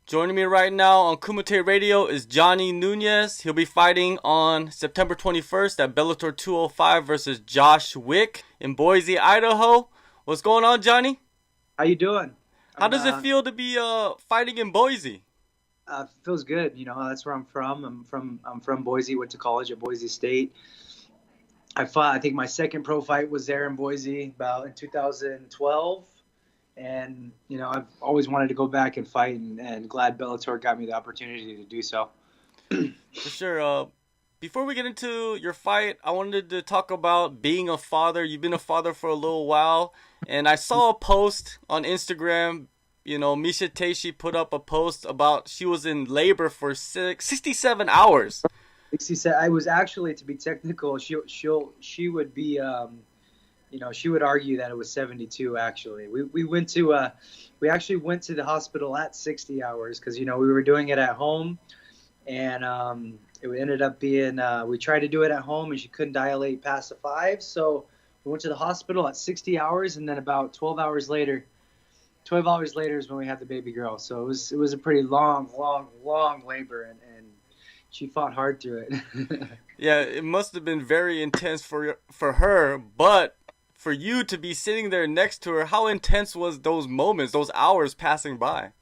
Joining me right now on Kumite Radio is Johnny Nunez. He'll be fighting on September 21st at Bellator 205 versus Josh Wick in Boise, Idaho. What's going on, Johnny? How you doing? How does it feel to be fighting in Boise? Feels good. You know, that's where I'm from. I'm from Boise. Went to college at Boise State. I fought. I think my second pro fight was there in Boise about in 2012. And you know, I've always wanted to go back and fight, and glad Bellator got me the opportunity to do so. For sure. Before we get into your fight, I wanted to talk about being a father. You've been a father for a little while, and I saw a post on Instagram. You know, Misha Teishi put up a post about she was in labor for 67 hours. 67. I was actually, to be technical, she would be. You know, she would argue that it was 72. Actually, we actually went to the hospital at 60 hours because, you know, we were doing it at home, and it ended up being we tried to do it at home and she couldn't dilate past the 5, so we went to the hospital at 60 hours, and then about 12 hours later is when we had the baby girl. So it was a pretty long labor, and she fought hard through it. Yeah, it must have been very intense for her, but for you to be sitting there next to her, how intense was those moments, those hours passing by?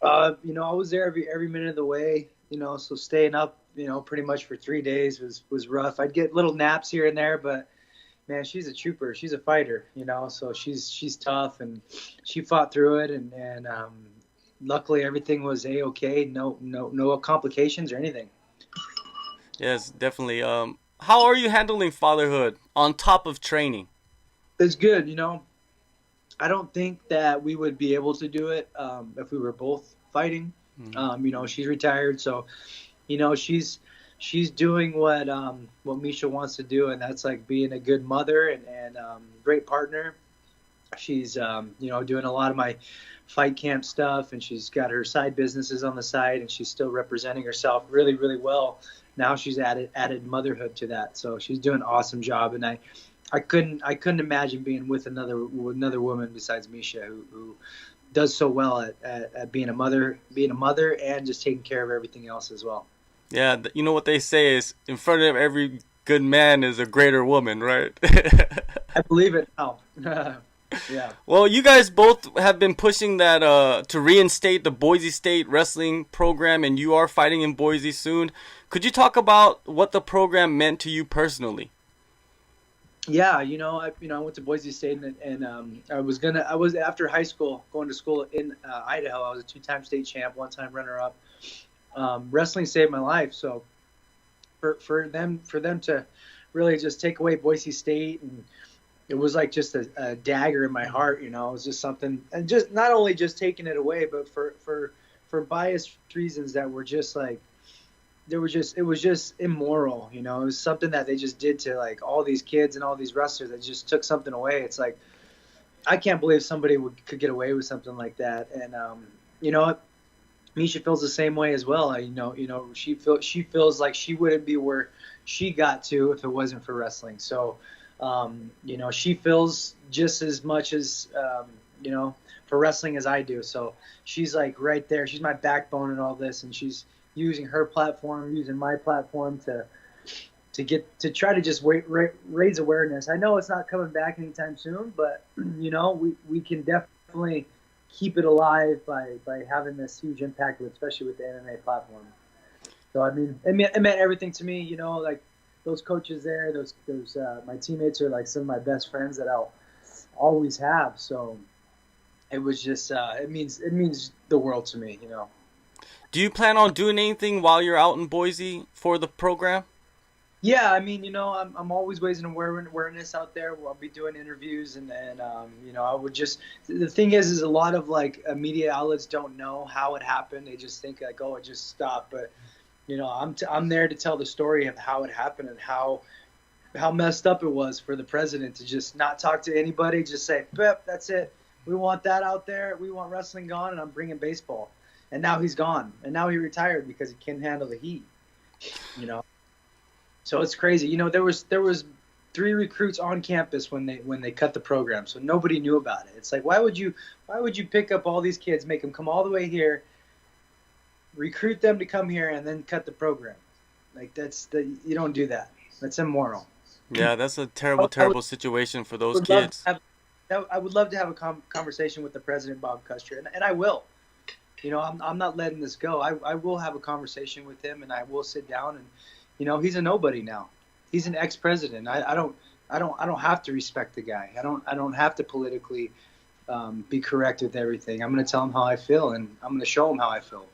You know, I was there every minute of the way, you know, so staying up, you know, pretty much for 3 days was rough. I'd get little naps here and there, but man, she's a trooper. She's a fighter, you know, so she's tough, and she fought through it, and luckily everything was A-okay. No complications or anything. Yes, definitely. How are you handling fatherhood on top of training? It's good, you know. I don't think that we would be able to do it if we were both fighting. You know, she's retired, so you know she's doing what Misha wants to do, and that's like being a good mother and great partner. She's you know, doing a lot of my fight camp stuff, and she's got her side businesses on the side, and she's still representing herself really well. Now she's added motherhood to that, so she's doing an awesome job, and I couldn't imagine being with another woman besides Misha, who does so well at being a mother and just taking care of everything else as well. Yeah, you know what they say is in front of every good man is a greater woman, right? I believe it now. Yeah. Well, you guys both have been pushing that to reinstate the Boise State Wrestling program, and you are fighting in Boise soon. Could you talk about what the program meant to you personally? Yeah, you know, I went to Boise State, and I was after high school going to school in Idaho. I was a 2-time state champ, 1-time runner-up. Wrestling saved my life. So for them to really just take away Boise State, and it was like just a dagger in my heart. You know, it was just something, and just not only just taking it away, but for biased reasons that were just like. It was just immoral, you know. It was something that they just did to like all these kids and all these wrestlers that just took something away. It's like, I can't believe somebody could get away with something like that. And you know what, Misha feels the same way as well. You know, she feels like she wouldn't be where she got to if it wasn't for wrestling. So you know, she feels just as much as you know, for wrestling as I do. So she's like right there. She's my backbone in all this, and she's using her platform, using my platform to try to just raise awareness. I know it's not coming back anytime soon, but you know, we can definitely keep it alive by having this huge impact, especially with the MMA platform. So I mean, it meant everything to me. You know, like those coaches there, those my teammates are like some of my best friends that I'll always have. So it was just it means the world to me. You know. Do you plan on doing anything while you're out in Boise for the program? Yeah, I mean, you know, I'm always raising awareness out there. I'll be doing interviews, and you know, I would just. The thing is a lot of like media outlets don't know how it happened. They just think like, oh, it just stopped. But you know, I'm there to tell the story of how it happened and how messed up it was for the president to just not talk to anybody, just say, "Pep, that's it. We want that out there. We want wrestling gone, and I'm bringing baseball." And now he's gone, and now he retired because he can't handle the heat, you know. So it's crazy. You know, there was 3 recruits on campus when they cut the program, so nobody knew about it. It's like, why would you pick up all these kids, make them come all the way here, recruit them to come here and then cut the program. Like you don't do that. That's immoral. Yeah, that's a I, terrible, I would, terrible situation for those would love to kids. have I would love to have a conversation with the president, Bob Custer, and I will. I'm not letting this go. I will have a conversation with him, and I will sit down. And he's a nobody now. He's an ex-president. I don't have to respect the guy. I don't have to politically be correct with everything. I'm going to tell him how I feel, and I'm going to show him how I feel.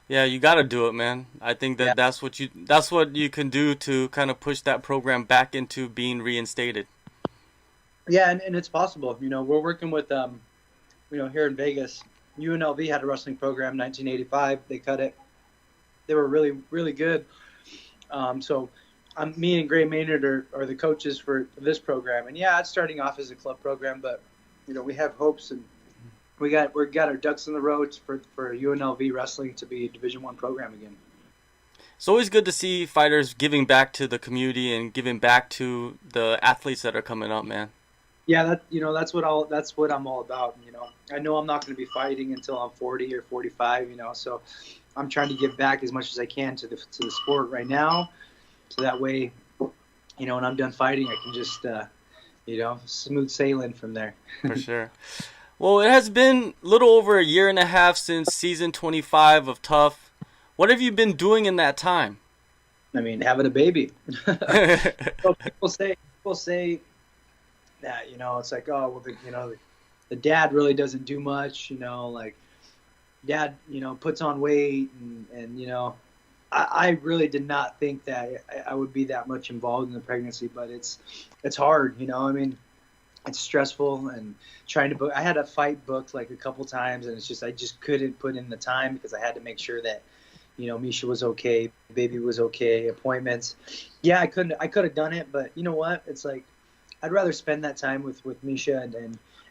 Yeah, you got to do it, man. I think Yeah, that's what you can do to kind of push that program back into being reinstated. yeah, and it's possible. We're working with here in Vegas. UNLV had a wrestling program in 1985. They cut it. They were really, really good. So me and Gray Maynard are the coaches for this program. And yeah, it's starting off as a club program, but we have hopes, and we got our ducks in the road for UNLV wrestling to be a Division I program again. It's always good to see fighters giving back to the community and giving back to the athletes that are coming up, man. Yeah, that's what I'm all about. I know I'm not going to be fighting until I'm 40 or 45. So I'm trying to give back as much as I can to the sport right now, so that way, when I'm done fighting, I can just smooth sailing from there. For sure. Well, it has been a little over a year and a half since season 25 of Tough. What have you been doing in that time? I mean, having a baby. So people say that it's like, oh well, the dad really doesn't do much. Like dad puts on weight, and I really did not think that I would be that much involved in the pregnancy, but it's hard. I mean, it's stressful, and trying to book. I had a fight booked like a couple times, and I just couldn't put in the time because I had to make sure that Misha was okay, baby was okay, appointments. Yeah, I could have done it, but you know what? It's like I'd rather spend that time with Misha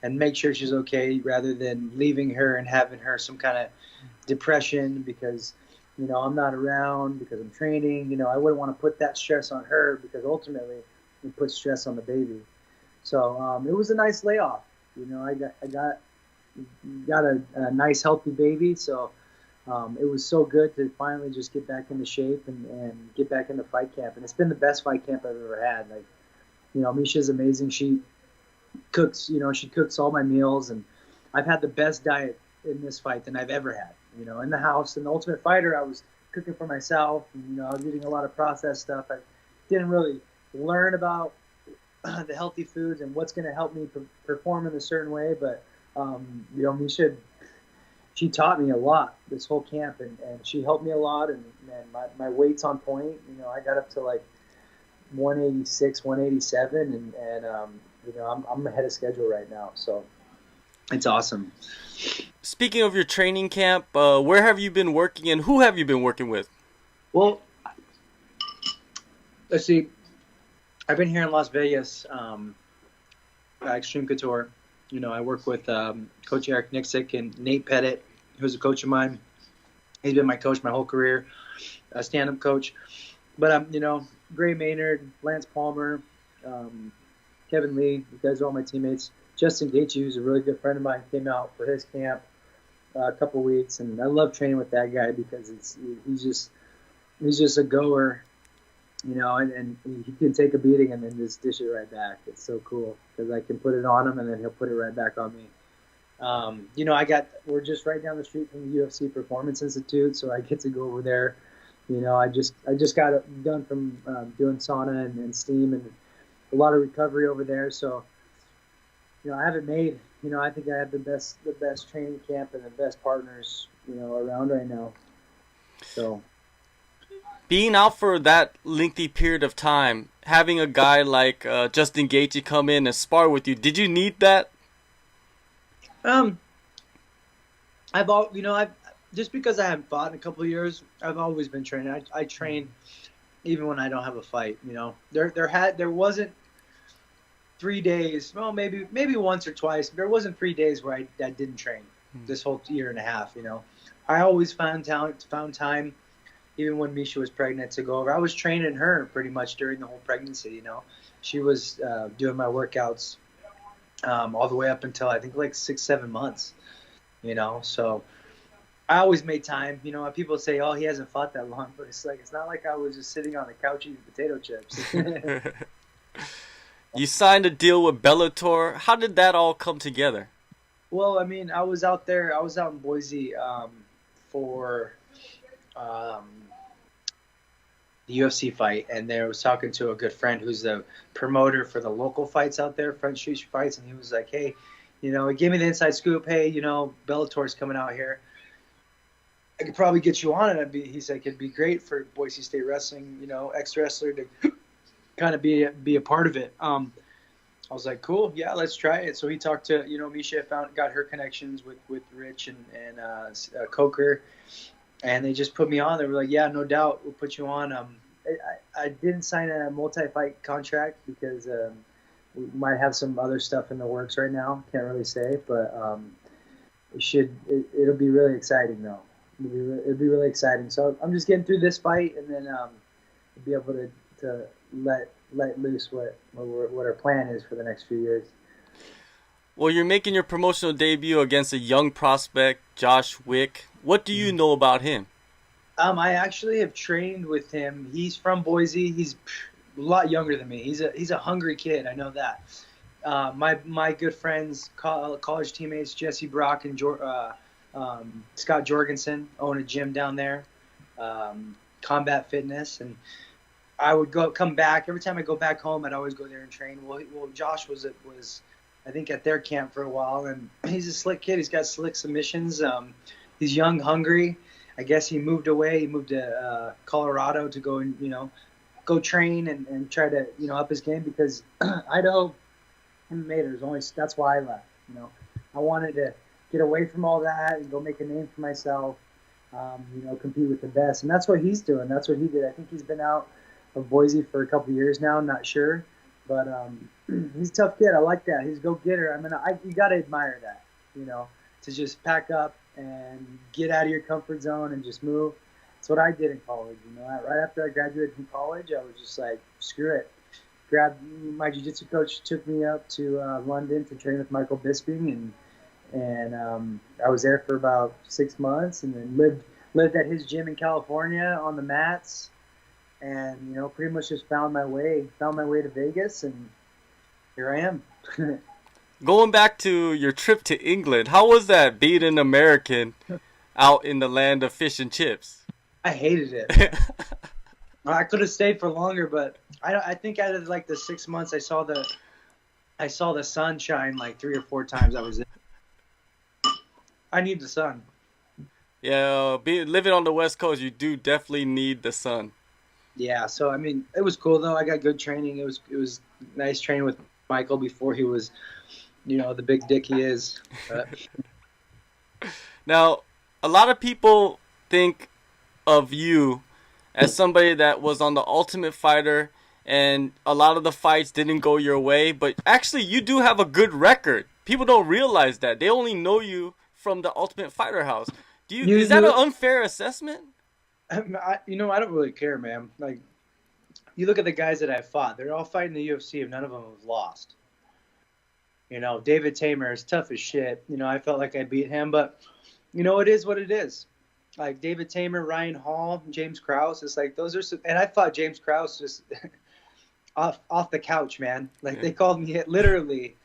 and make sure she's okay rather than leaving her and having her some kind of depression because I'm not around, because I'm training. I wouldn't want to put that stress on her because ultimately it puts stress on the baby. So it was a nice layoff. I got a nice healthy baby. So it was so good to finally just get back into shape and get back into fight camp. And it's been the best fight camp I've ever had. Like, Misha's amazing. She cooks, she cooks all my meals, and I've had the best diet in this fight than I've ever had. In the house. In the Ultimate Fighter, I was cooking for myself. And, I was eating a lot of processed stuff. I didn't really learn about the healthy foods and what's going to help me perform in a certain way. But, Misha, she taught me a lot this whole camp, and she helped me a lot. And my weight's on point. I got up to like 186, 187, and I'm ahead of schedule right now. So it's awesome. Speaking of your training camp, where have you been working and who have you been working with? Well, let's see. I've been here in Las Vegas, Xtreme Couture. I work with Coach Eric Nixick and Nate Pettit, who's a coach of mine. He's been my coach my whole career, a stand-up coach. But, Gray Maynard, Lance Palmer, Kevin Lee, you guys are all my teammates. Justin Gaethje, who's a really good friend of mine, came out for his camp a couple weeks, and I love training with that guy because he's just a goer, and he can take a beating and then just dish it right back. It's so cool because I can put it on him and then he'll put it right back on me. We're just right down the street from the UFC Performance Institute, so I get to go over there. I just got done from doing sauna and steam and a lot of recovery over there, so. I haven't made, I think I have the best training camp and the best partners, around right now. So. Being out for that lengthy period of time, having a guy like Justin Gaethje come in and spar with you, did you need that? I've just because I haven't fought in a couple of years, I've always been training. I train even when I don't have a fight. There wasn't 3 days, well, maybe once or twice. There wasn't 3 days where I didn't train this whole year and a half. I always found time, even when Misha was pregnant, to go over. I was training her pretty much during the whole pregnancy. She was doing my workouts all the way up until I think like 6-7 months. So I always made time. You know, people say, "Oh, he hasn't fought that long," but it's like it's not like I was just sitting on the couch eating potato chips. You signed a deal with Bellator. How did that all come together? Well, I mean, I was out there. I was out in Boise for um, the UFC fight, and there was talking to a good friend who's the promoter for the local fights out there, Front Street fights, and he was like, "Hey, you know," he gave me the inside scoop. "Hey, you know, Bellator's coming out here. I could probably get you on it." He said it'd be great for Boise State Wrestling, you know, ex wrestler to kind of be a part of it. I was like, cool, yeah, let's try it. So he talked to, you know, Misha, got her connections with Rich and Coker, and they just put me on. They were like, yeah, no doubt, we'll put you on. I didn't sign a multi-fight contract because we might have some other stuff in the works right now. Can't really say, but it'll be really exciting though. It'll be really exciting. So I'm just getting through this fight, and then be able to let loose what our plan is for the next few years. Well, you're making your promotional debut against a young prospect, Josh Wick. What do you know about him? I actually have trained with him. He's from Boise. He's a lot younger than me. He's a hungry kid. I know that. My good friends, college teammates, Jesse Brock and Scott Jorgensen own a gym down there, Combat Fitness, and I would come back every time I go back home. I'd always go there and train. Well, Josh was I think at their camp for a while, and he's a slick kid. He's got slick submissions. He's young, hungry. I guess he moved away. He moved to Colorado to go and go train and try to up his game because Idaho MMA. That's why I left. I wanted to get away from all that and go make a name for myself. Compete with the best, and that's what he's doing. That's what he did. I think he's been out of Boise for a couple of years now. I'm not sure, but he's a tough kid. I like that. He's a go-getter. I mean, you got to admire that, to just pack up and get out of your comfort zone and just move. That's what I did in college. Right after I graduated from college, I was just like, screw it. My jiu-jitsu coach took me up to London to train with Michael Bisping, and I was there for about 6 months, and then lived at his gym in California on the mats. And pretty much just found my way to Vegas, and here I am. Going back to your trip to England, how was that being an American out in the land of fish and chips? I hated it. I could have stayed for longer, but I think out of like the 6 months, I saw the sun shine like 3 or 4 times. I was in. I need the sun. Yeah, living on the West Coast, you do definitely need the sun. Yeah, so I mean, it was cool though. I got good training. It was nice training with Michael before he was, the big dick he is. Now, a lot of people think of you as somebody that was on the Ultimate Fighter, and a lot of the fights didn't go your way. But actually, you do have a good record. People don't realize that. They only know you from the Ultimate Fighter house. Is that an unfair assessment? I don't really care, man. Like, you look at the guys that I fought; they're all fighting the UFC, and none of them have lost. David Tamer is tough as shit. I felt like I beat him, but it is what it is. Like David Tamer, Ryan Hall, James Krause. It's like those are, and I fought James Krause just off the couch, man. Like they called me literally.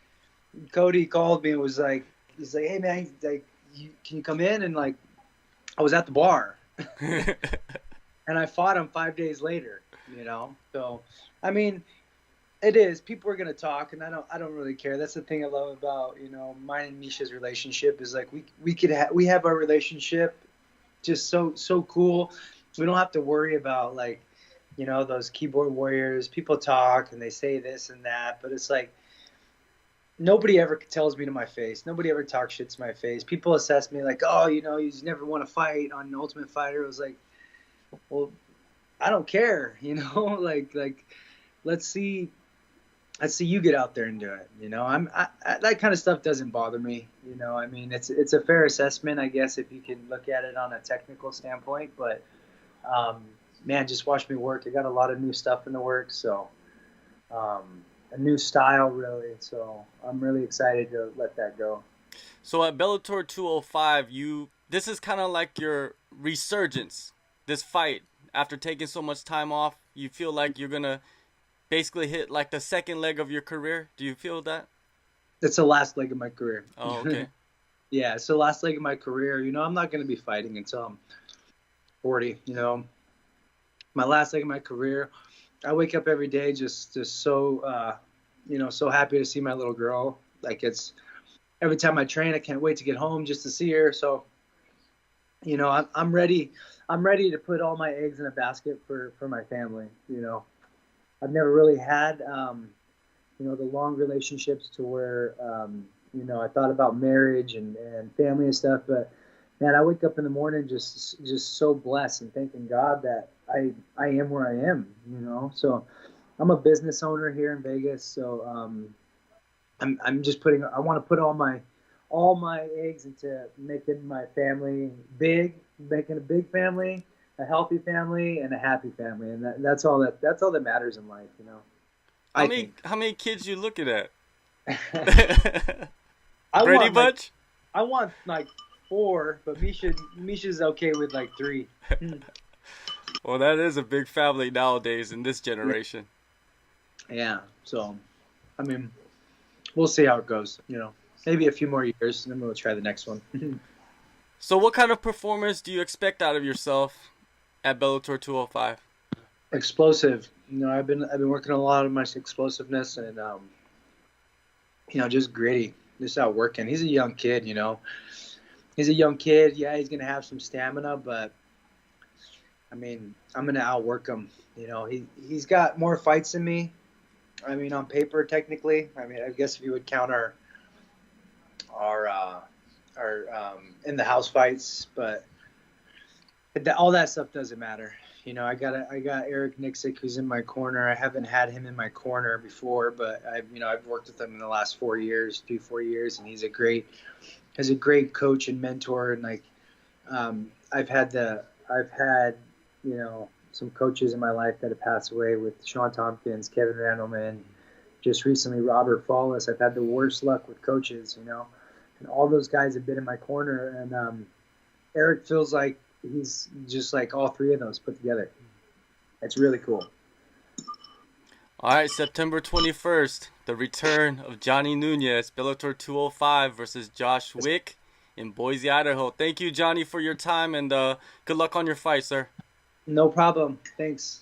Cody called me and was like, he's like, hey man, like, can you come in? And like, I was at the bar. And I fought him 5 days later, So, I mean, it is. People are gonna talk, and I don't really care. That's the thing I love about mine and Misha's relationship is like we have our relationship just so cool. We don't have to worry about like those keyboard warriors. People talk and they say this and that, but it's like nobody ever tells me to my face. Nobody ever talks shit to my face. People assess me like, oh, you never won a fight on Ultimate Fighter. It was like, well, I don't care, like let's see you get out there and do it. That kind of stuff doesn't bother me. I mean, it's a fair assessment, I guess, if you can look at it on a technical standpoint. But man, just watch me work. I got a lot of new stuff in the works, so a new style really. So I'm really excited to let that go. So at Bellator 205, you this is kind of like your resurgence. This fight, after taking so much time off, you feel like you're gonna basically hit like the second leg of your career. Do you feel that? It's the last leg of my career. Oh, okay. Yeah, it's the last leg of my career. You know, I'm not going to be fighting until I'm 40. You know, my last leg of my career. I wake up every day just so so happy to see my little girl. Like, it's every time I train, I can't wait to get home just to see her. So, you know, I'm ready. I'm ready to put all my eggs in a basket for my family. You know, I've never really had the long relationships to where I thought about marriage and family and stuff. But man, I wake up in the morning just so blessed and thanking God that I am where I am. You know, so I'm a business owner here in Vegas. So I'm just I want to put all my eggs into making my family big, making a big family, a healthy family, and a happy family, and that's all that matters in life. You know. How many kids you looking at? I Brady Bunch? I want like 4, but Misha's okay with like 3. Well, that is a big family nowadays in this generation. Yeah. So, I mean, we'll see how it goes. You know, maybe a few more years, and then we'll try the next one. So, what kind of performance do you expect out of yourself at Bellator 205? Explosive. You know, I've been working on a lot of my explosiveness and just gritty, just out working. He's a young kid, you know. He's a young kid. Yeah, he's gonna have some stamina, but I mean, I'm gonna outwork him. You know, he's got more fights than me. I mean, on paper, technically. I mean, I guess if you would count our in the house fights, but all that stuff doesn't matter. You know, I got Eric Nixick, who's in my corner. I haven't had him in my corner before, but I've worked with him in the last 4 years, and he's a great coach and mentor. And like, I've had some coaches in my life that have passed away, with Sean Tompkins, Kevin Randleman, just recently Robert Fallis. I've had the worst luck with coaches, you know, and all those guys have been in my corner. And Eric feels like he's just like all 3 of those put together. It's really cool. All right, September 21st, the return of Johnny Nunez, Bellator 205 versus Josh Wick in Boise, Idaho. Thank you, Johnny, for your time, and good luck on your fight, sir. No problem. Thanks.